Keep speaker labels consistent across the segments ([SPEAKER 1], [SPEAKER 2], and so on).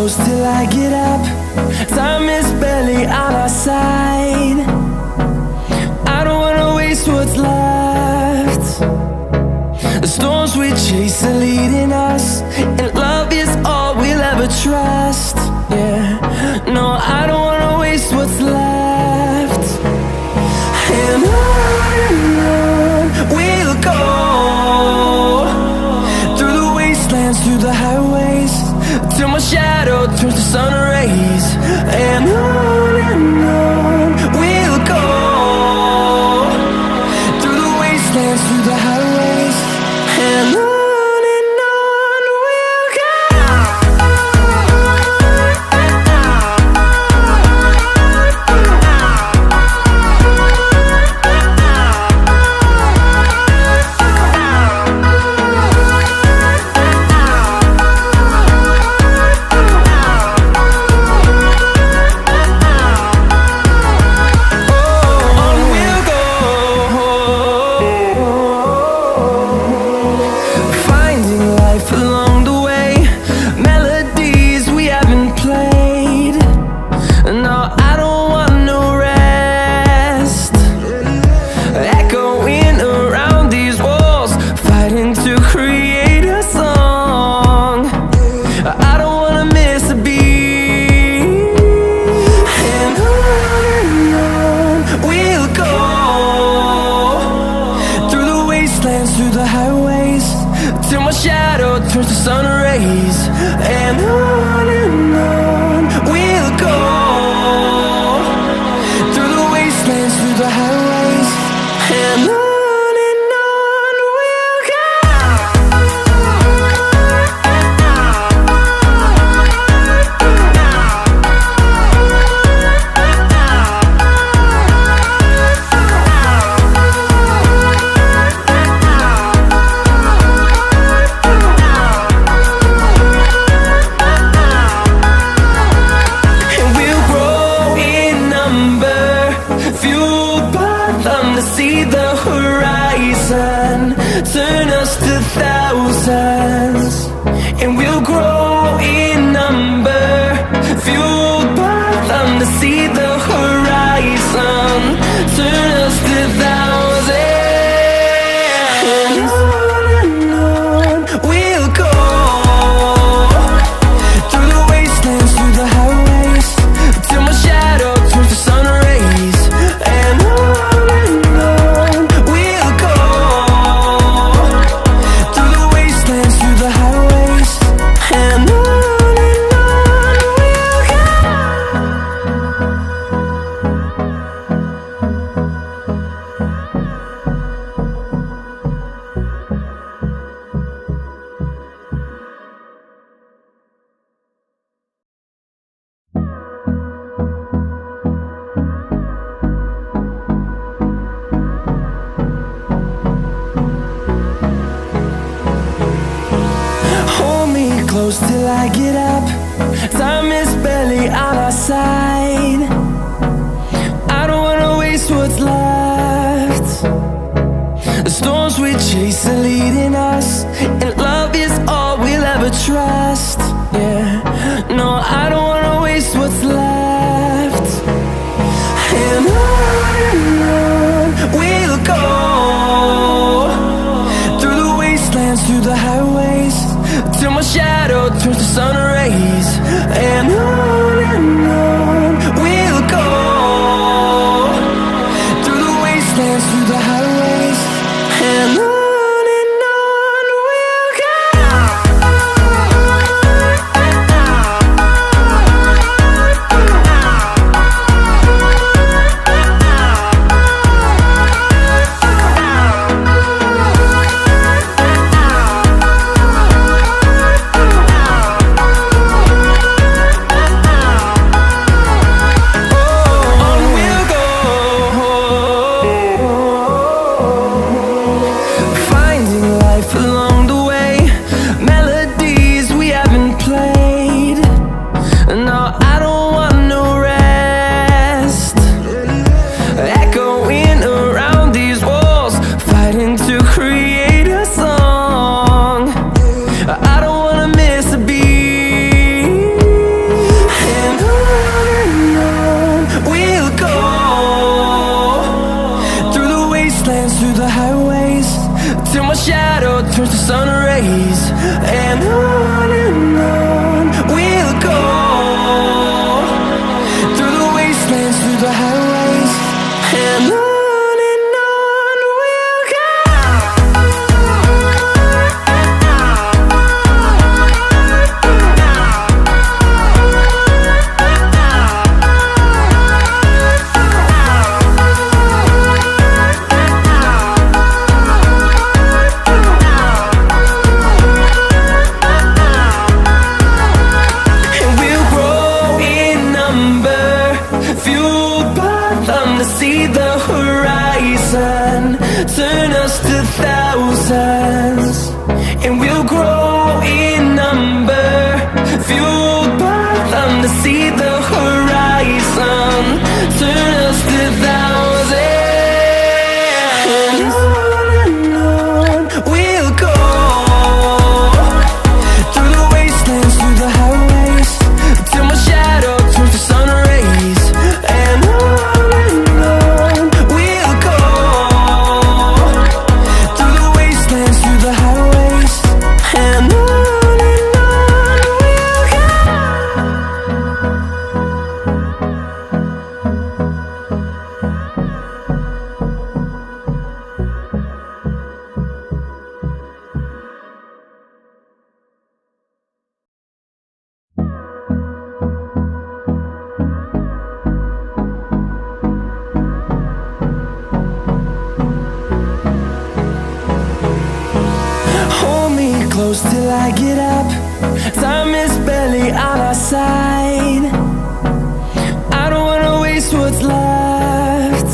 [SPEAKER 1] close till I get up. Time is barely on our side. I don't wanna waste what's left. The storms we chase are leading us, and love is all we'll ever trust. Yeah, no, I don't wanna waste what's left. And on we'll go, through the wastelands, through the highways, till my shadow turns to sun rays. And on we'll go, through the wastelands, through the highways, and on we'll go. Through the highways, till my shadow turns to sun rays. And on we'll go, through the wastelands, through the highways, and on we'll go. See the horizon, turn us to thousands, and we'll grow in number, fueled by them. To see the horizon, turn us to thousands, and on we'll go, through the wastelands, through the highways, till my shadow turns to sun rays. And close till I get up. Time is barely on our side. I don't wanna waste what's left. The storms we chase are leading us, and love is all we'll ever trust. Yeah, no, I don't wanna waste what's left. And on we'll go, through the wastelands, through the highways, till my shadow turns to sun rays. And on we'll see the horizon, turn us to thousands, and we'll grow in number, fueled by them to see the horizon, turn us to thousands. And on we'll go, through the wastelands, through the highways, till my shadow turns to sun rays. And on we'll go, through the wastelands, through the highways. And on we'll go. Hold me close till I get up. Time is barely on our side. I don't wanna waste what's left.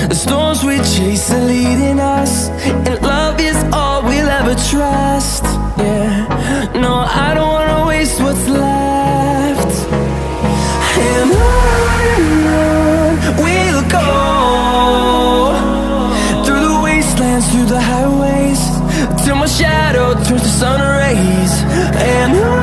[SPEAKER 1] The storms we chase are leading us, and love is all we'll ever trust. Yeah, no, I don't wanna waste what's left. And on we'll go, through the wastelands, through the highways, till my shadow turns to sun rays. And on